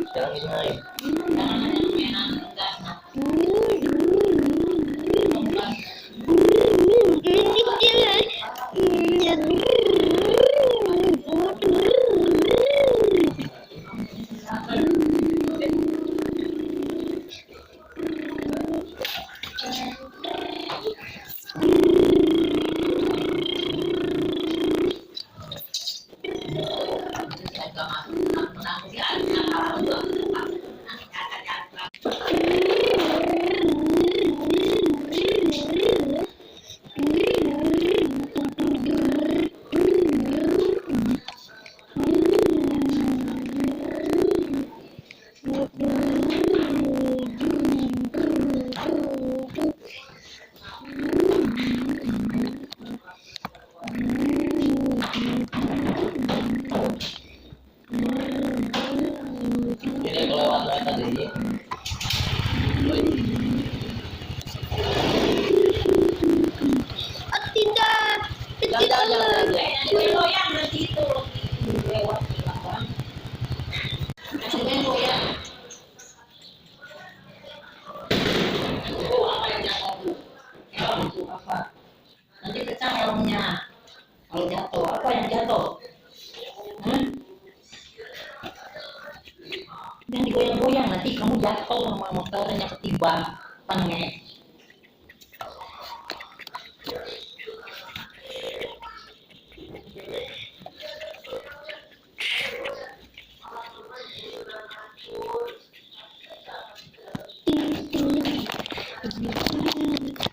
Sekarang ini naik. Jadi kelewat tadi. Nanti pecah helmnya kalau jatuh. Apa yang jatuh? Yang digoyang-goyang, nanti kamu jatuh sama motornya, ketiban pengek.